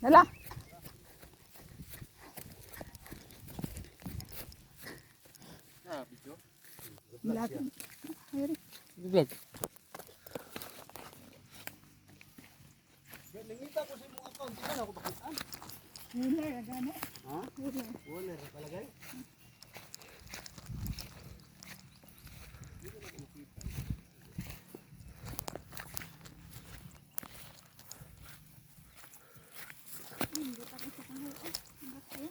Dala. Vlog. Ayun. Vlog. Nangita ko sa imong account, saan ako bakitaan? Wheeler, agano. Ha? Wheeler. Wala na palagay.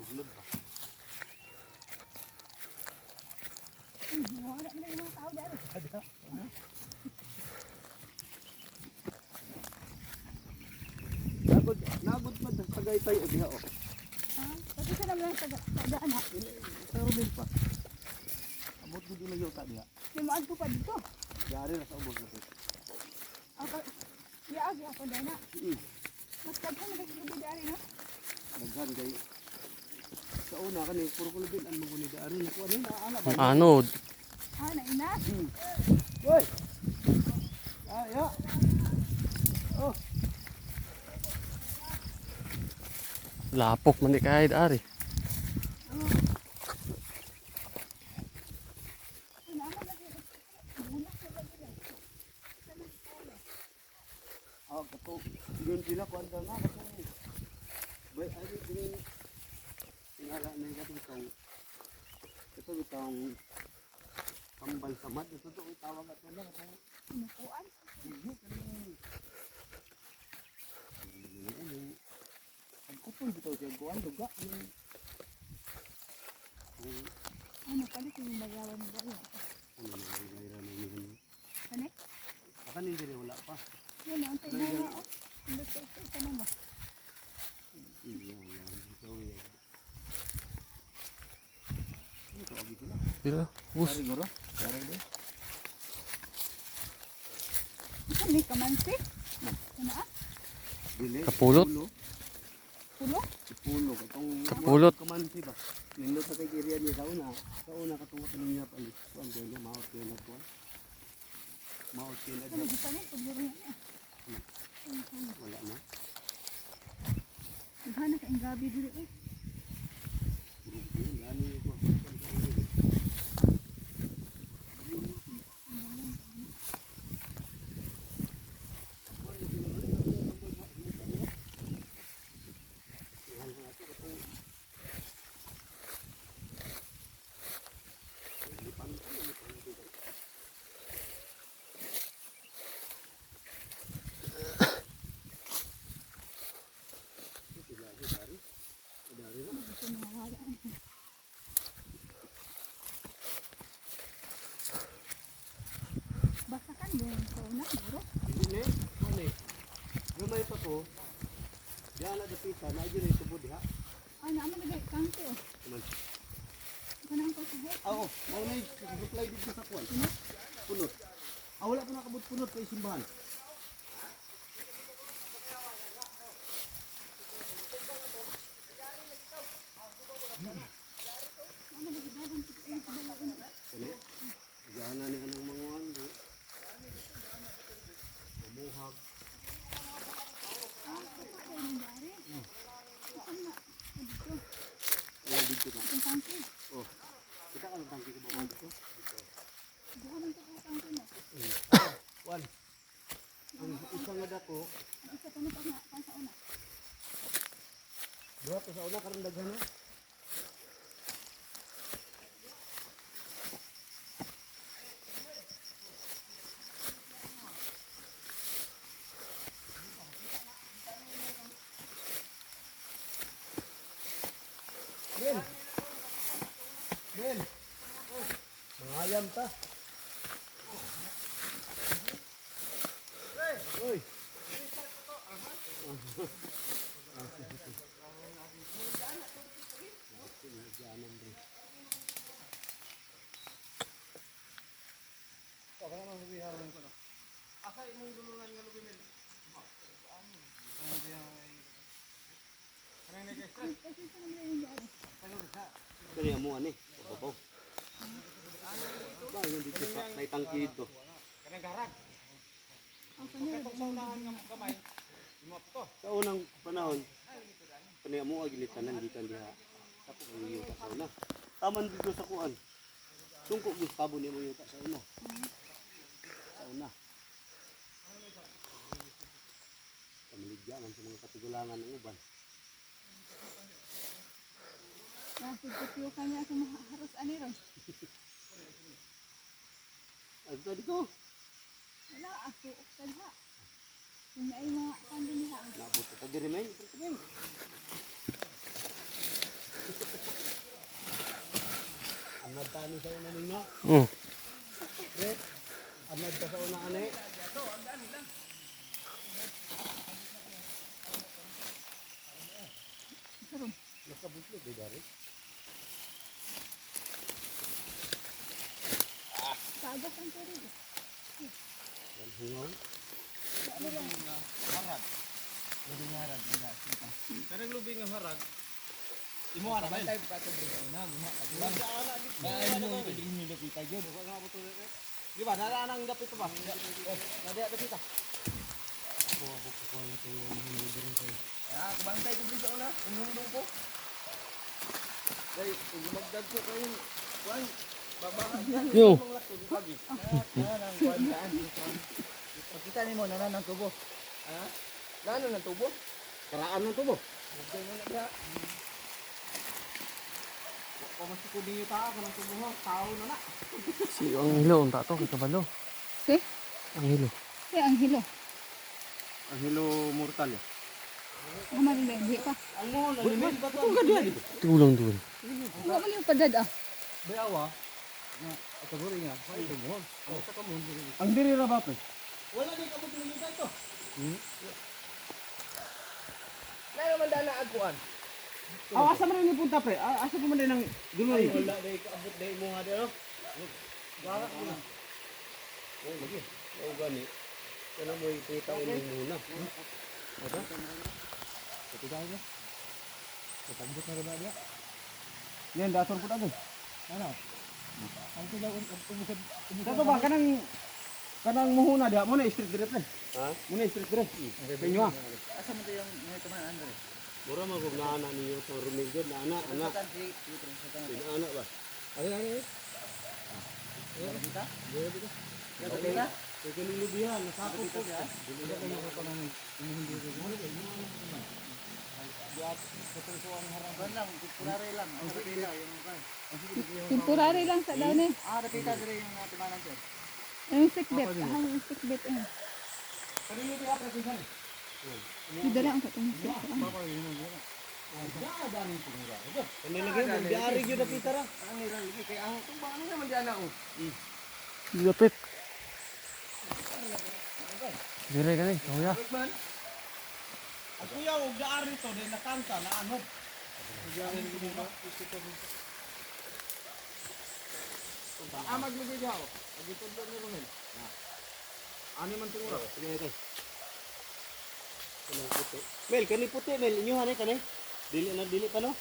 Suglod ba? Wala na yung mga tao dyan. Nagod pa tagay tayo diha oh. Kasi sa naman sa daan ha. Pero din pa. Amot gud na yung diha. Limaan ko pa dito. Dari na sa ubos na to. Ako, iagi ako dyan na. Mm. Mas kaghan na kasi ko dyan no? Daghan kay sa una kani puro ko din ang maguni dari na ko ani ana ba. Anod. Naina. Hoy. Ya. Oh. Lapok man di kahit ari. Oh, kato. Yun sila ko anda na kasi. Bay ay din tingala na yung katong ito itong kambal samad ito to tawag ato na katong Sinukuan. ang kupon dito siya kuan duga Ano pala yung magawan mo dyan? ano na ni Ano? akan hindi rin wala pa Yan, ang tayo na nga. Hindi ko ito na mo. Dila. Bus. Siguro? Dari deh. Ito may kamansi. Ano ah? Dili. Kapulot? Pulo? Pulo. Katong Pulot. kamansi ba? Nindot sa kay area niya sa una. Sa una katong kaninya pa alis. Kuan dili maot yun na kuan. Maot yun na Ano di pa rin? Pagduro yan ah. wala na. Igana ka ang gabi dito eh. Gani ko. Basta kan doon sa una, bro. Dili, mali. Gamay pa ko. Diyan na dapita na gyud ito bud ha. Naman na gay kanto. Kuman. Kanang ko sa head. Oo, mao na reply dito sa kuan. Punot. Wala pa nakabot punot kay simbahan. Dili. Diyan na ni anong mga ano. Umuhag. Wala dito na. Ang kanto. Oh. Kita kan tangki ke bawah dito. Bukan ang kanto mo. Wan. Ang isang nga dako, Isa pa na pa sa una. duha to sa una karon daghan na. Ben. Ben. Mangayam ta. Oy. Kaya mo ani, papaw. Ba yung dito sa may tangki dito. Ang kanila. Sa unang panahon, Ay, yuta sa una. Taman dito sa kuan. Tungkol gusto tabo niya mo yuta sa una. Sa una. Pamiligya man sa mga katigulangan ng uban. Nakikitiyo ka niya sa mga haros aniro. Ay, tadi ko. Wala, ako, uksadha. Kung na ay mga pandemiha. Nabot ka diri may. Ang nagtani sa una ninyo. Hmm. Red. Ang nagta sa una ane. Sarong. Nakabutlo di dari. Tagas ang tiri. Dan hungaw. Karang lubing nga harag. Imo ana ba? Type pa to bring na mo. Ba ano pwedeng nila kita gyud. Di ba nara nang dapit pa? Nadiya dapit ta. Ako na ito yung hindi din sa'yo. Ah, kubantay ko dito na. Inundong ko. Dai, magdag ko kayo. Kuan. Yo. Kita ni mo nanan ng tubo. Ha? Nano ng tubo? Karaan ng tubo. Magday mo na diha. Ko mas ko di ta ka ng tubo mo. Tao na na. Si ang hilo, ang tato, kay kabalo. Si? Ang hilo. Si ang hilo. Ang hilo mortal ya. Hama rin hindi pa. Ang mo na limit ba to? Tulang doon. Wala mo yung padad ah. Bayawa. Ito guri nga. Ay tubo. Ang sa kamo. Ang diri ra ba pe? Wala di ka mo limit ito. Na naman dana agkuan. Asa man ni punta pre? Asa pa man din ang gulo ni? Wala dai ka abot dai mo nga dero. Wala ko na. Oh, lagi. Oh, gani. Kana mo ipita mo muna. Ada? Ito tayo. Tatambot na rin niya. Yan, dator po tayo. Ano? Ang tilaw, umusad. Dato ba, kanang muhuna diha mo na street direct eh. Ha? Mo na street direct. Penyo ha. Asa mo yung mga tuman andre? Mura mo kung naana niyo sa rumigod na ana. Ana ba? Ay. Kita? Okay. Kaya nilubihan, nasakot ko. Temporary lang sa daw ni. Repita dire yung timanan sir. Yung sickbet. Yung sickbet. Kanino ti apre pisan? Hindi lang ang katong sickbet. Nilagay mo, diari yun na pita ra. Ang nirang lagi kay ang tong ano naman di ana oh. Lapit. Dire ka na, kuya. Man. Ang kuya og daar nito din nakanta na ano. Amag mo diha oh. Agi tudlo ni Romel. Ani man tingura. Sige kay. Kanang puti. Mel, kani puti Mel, inyo hanay kanay. Dili pa no?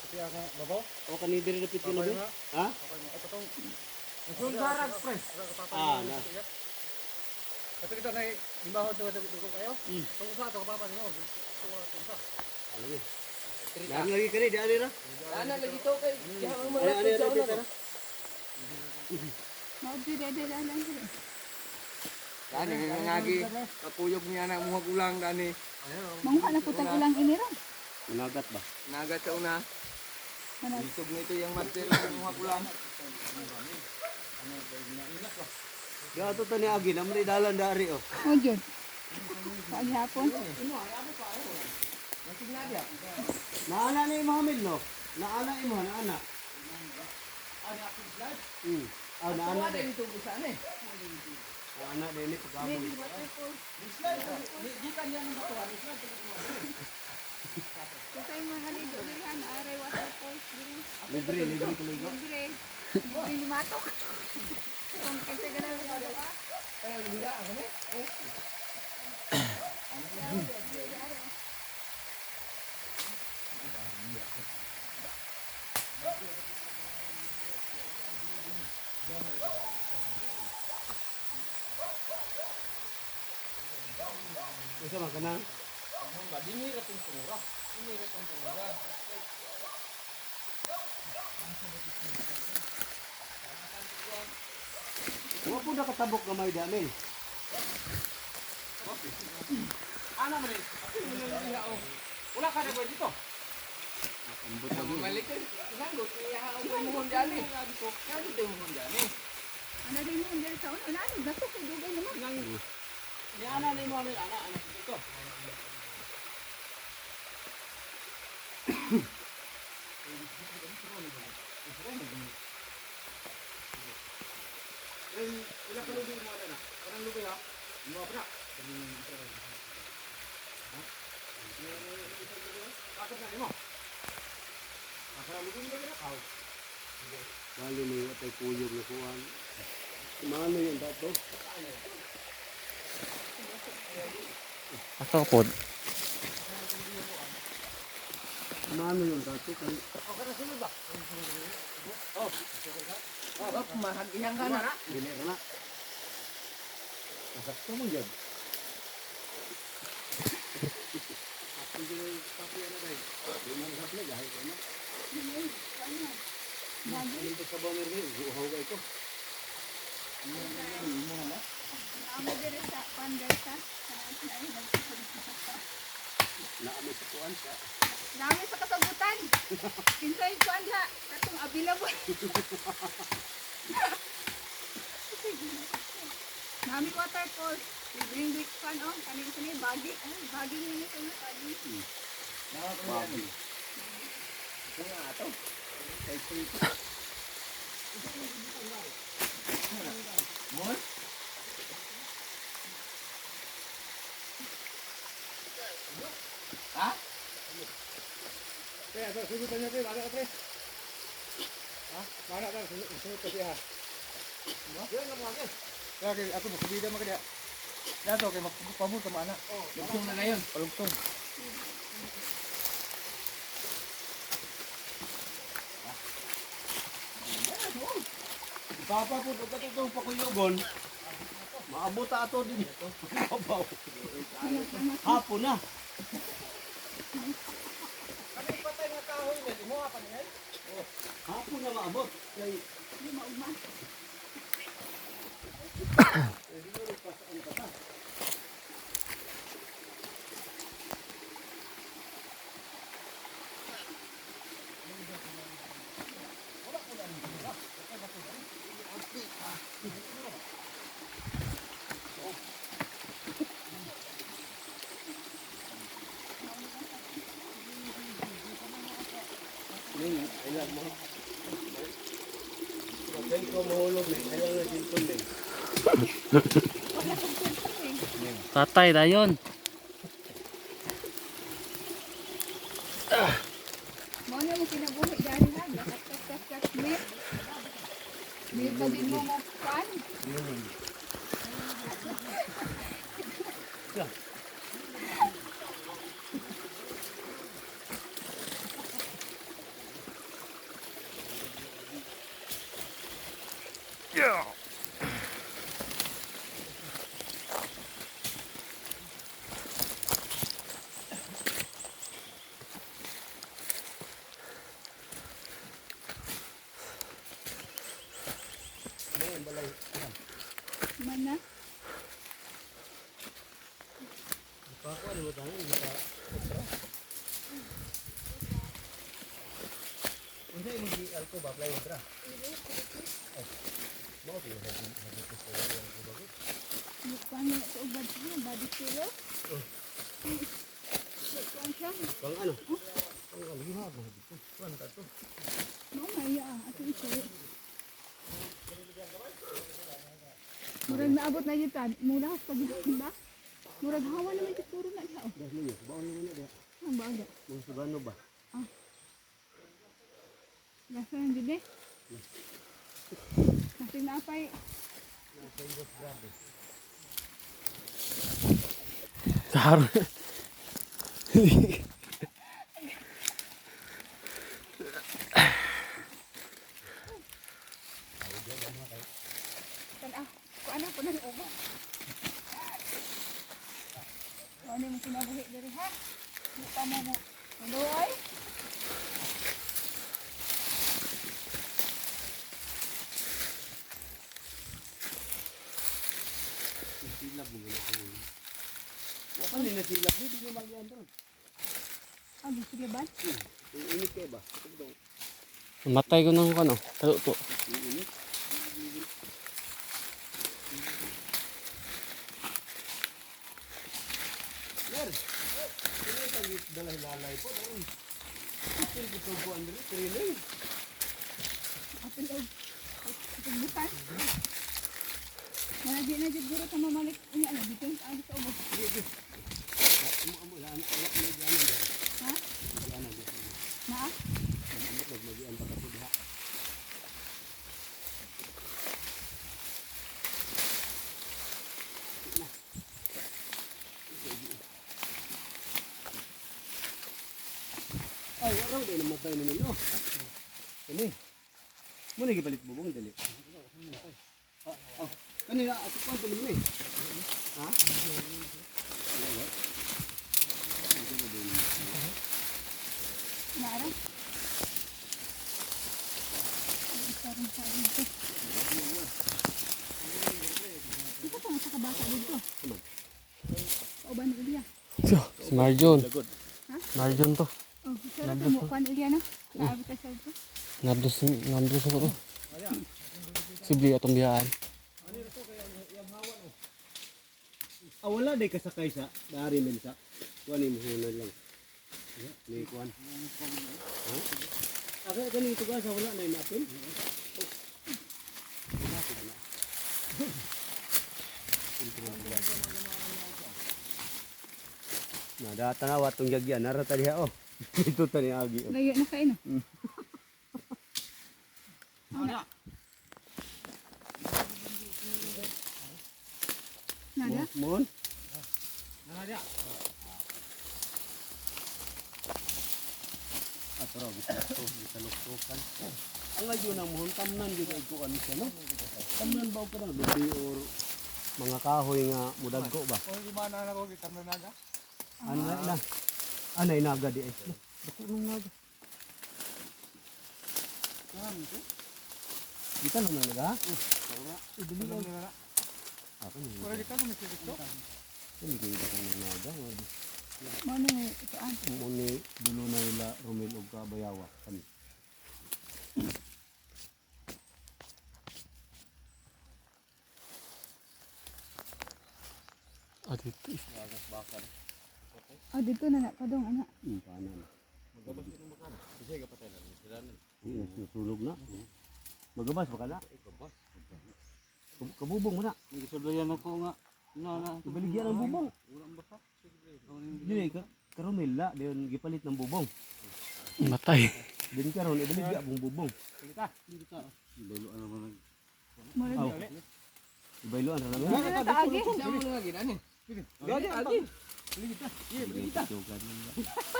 Kasi ako babaw. O kani diri dapit ko no. Ha? Ang sarag pre. Na. Kasi kita kay imbaho to kayo. Tunggu sa to papa nimo. Alagi. Yan lagi kani diari ra. Ana lagi to kay. Ani dapit ra. Maudiri lang. Dani ngagi kapuyog niya na mga kulang dani. Mangha na putang ilang iniram. Nagat ba? Nagat sa una. Manag. Isog nito yung material ng mga kulang. Gato to ni agi namri dalan dari oh. O Jud. Paghapon. Naana ni Mohammed no. Naana imo naana. Naana din. Ito sa ano eh. Naana din ni pagamo. Kasi mga halido nila na aray waterfalls din. Libre kuligo. Libre. Libre ni matok. Kung kasi ganun sa dalawa. Isa man kanang Wa po nakatabok gamay damin. Ana man eh. Wala ka na ba dito? Ambot lagi. Balik ka. Nanggot niya ang mo diyan eh. Kaya dito mo diyan eh. Ano din mo hindi sa una. Ano, gato ko dugay naman. Nang ni ana ni mo ana dito. Ila ka lubi mo ana. Kanang lubi ha. Mo pa na. Bakit na mo? Akala lubi mo na ka. Bali may atay kuyog na kuhan. Mano yung dato? Asa ka pod? Mano yung dato? Kan Mahagihang ka na. dili ra na. Sakto mo yun. Ang dili papi na dai. Yung mga hapla gahay ko na. Lagi. Ito sa bamer ni uhaw kay ko. Ako dire sa panday sa. Naamay sa kuan sa. Dami sa kasabutan. Kinsay ko anla. Katong available. Nami waterfall. Bring week fun oh. Kanin sini bagi. Ay, bagi ni sa bagi. Babi. Ha? Kaya sa susunod niya pre, mana ka pre? Ha? Mana ka susunod ka siya? Yan lang mga guys. Kaya ako makabida mo kaya. Dato kay magpamut ka mana. Lugtong na ngayon. Palugtong. Papa po dapat itong pakuyugon. Maabot ato din ito. Babaw. Hapon na. Kami patay nga kahoy na, mo pa niyan. Hapon na maabot. Kay Di maugma. ilan mo. Kaya ko mahulog na. Kaya nga sinton din. Tatay dayon. Mo na mo kinabuhi dahil ha. Kat. May pagin mo mo pan. Mana? Hindi mo di alko ba play dra. Bukan niya sa ubad niya. Body killer. Bukan siya. Pang ano? Mamaya ato ito. Murag naabot na yun tan. Murag pag-ibig ba? Murag hawa naman ito puro na siya. Dah mo yun. Baon mo na dia. Ang baga. Mga sugano ba? Gasa ng gabi. Kasi napay. Karo. Kuan ako na ubo. Ano mo kinabuhi diri ha? Lupa mo mo. Maluoy. silap di di magian doon. Ah, gusto niya ba? Init kayo ba? Ito daw. Matay ko ng ano, taluto. Init. Mer. Ini tagit dalah lalay po doon. Apil ko po andre training. Apil og bukan. Wala di na jud guro ta mamalik unya ano dito ang sa ubos. Amo lan anak ni diana dia. Ha? Diana dia. Na? Amo pag magian pa ko diha. Ay, araw din namatay naman no. Ini. Mo lagi palit bubong dali. Kanina ako pa tuloy ni. Ha? Na ara. Sarang sa dito. Ito pa sa kabasa dito. Kauban uliya. Si Marjon. Ha? Marjon to. Oh, sarap mo kan uliya na. Naabot ka sa dito. Nandus ako to. Sibli atong biyaan. Ah, wala day kasakay sa dari men sa. Kuan ni mohon lang. Ya, ni kuan. Aga gani ito ga sa wala na inapin. Nah, datang awat tong jagyan nara tadi ha oh. Itu tadi agi. Oh. Layo na kayo no. Nada. Mohon. Atro bisa luktukan. Ang ayo na mohon tamnan gyud ay kuan siya no. Tamnan ba ko na bibi or mga kahoy nga mudagko ba? Kung di mana na ko kita naga. Ano na? Ano inaga di ay. Bako nang naga. Kita naman naga. Idili na. Ako ni. Pwede di ka kung may dito. Hindi ko ita kang naga. Mano ito an. Muni dulo na ila Romel og Kabayawa kami. Dito. Oh, dito na kadong ana. Kanan. Susulog na. Magabas ba ka na? Kabubong mo na. Gisabayan ako nga. Na. Ibaligyan ang bubong. Dili ka karomel la diyon gipalit ng bubong. Matay. Din karon ibaligya ang bubong. Ibayloan naman. Moro. Ibayloan ra naman. Ano na taagi? Gadi agi.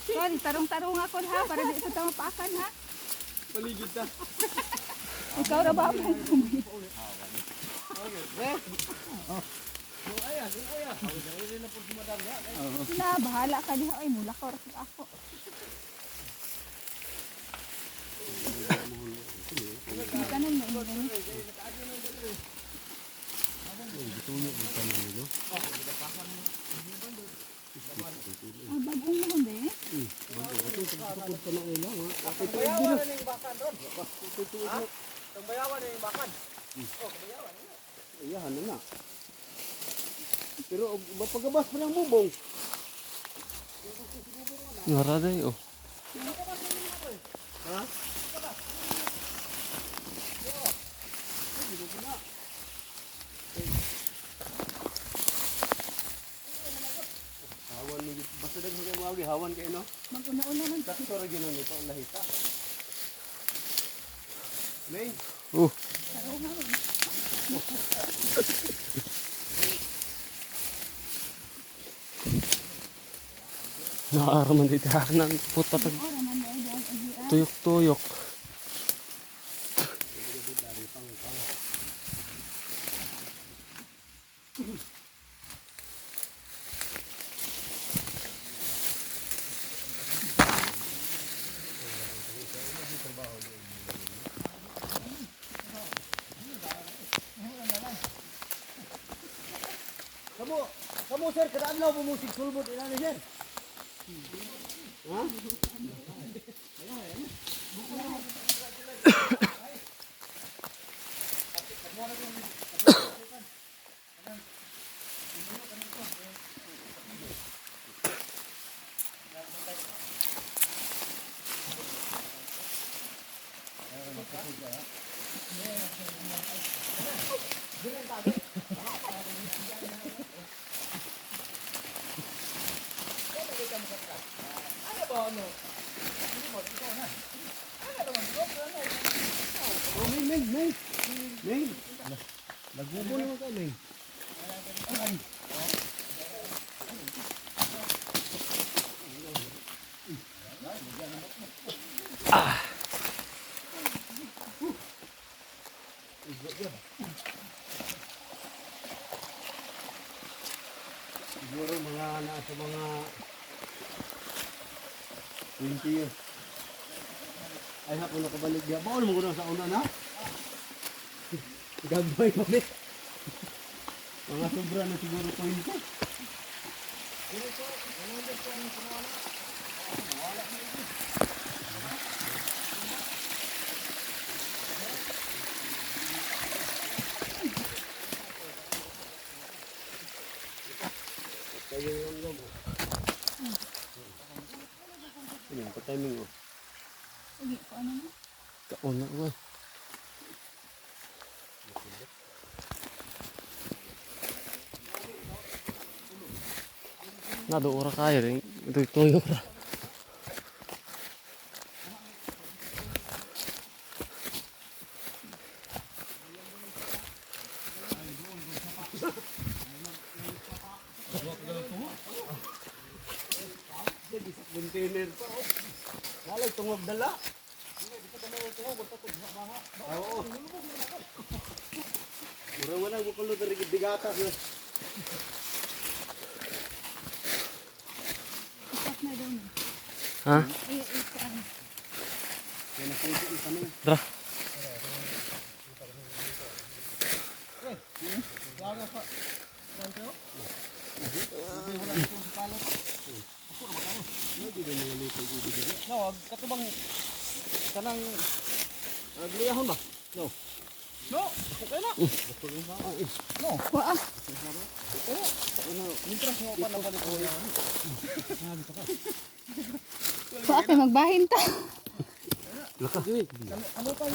Sorry, tarong-tarong ako ha para di ito tayo paakan ha. Paligid ta. Ikaw ra ba ang kumay? Na bahala ka diha ay mula ka ra ako. Kanan na imo gani. Ah, bagong mo hindi. Bayawan na yung bakan ron. Ang bayawan na yung bakan. Iyahan na. Pero pagabas pa ng bubong. Naraday oh. Ha? Hawan ni basta dag mga mawagi hawan kay no. Mag-una-una man. Sakto ra ginon ito lahita. May Tarong nga ron. Naaraman dito ng puta tag Ora man ay diyan agi. tuyok-tuyok. Kamu mo sir, kadadlaw mo musig sulbot ina ni sir. Ha? Oh, Ming. Nagubo naman ka, Ming. Siguro mga nasa mga 20 years. Ay hapon na kabalik diya. Baon mo ko na sa una na. Gagawin kami. Mga sobra na siguro 20. Kayo yung gamo. Ano yung timing mo? Ugi ko ano na. Kaon na ko. Nado ora kaya rin. Ito tuyo ra. Container pa oh. Nalay tungog dala. Oo. Mura wala mo kulo dari bigatas na. Ipas na daw na. Ha? Ano. Kaya nakuha yung tanong. Dra. No, katubang kanang liyahon ba? No. No, okay na. Wa. Mintras mo pa na balik ko yan. Wa kay magbahin ta. Laka. Ano pa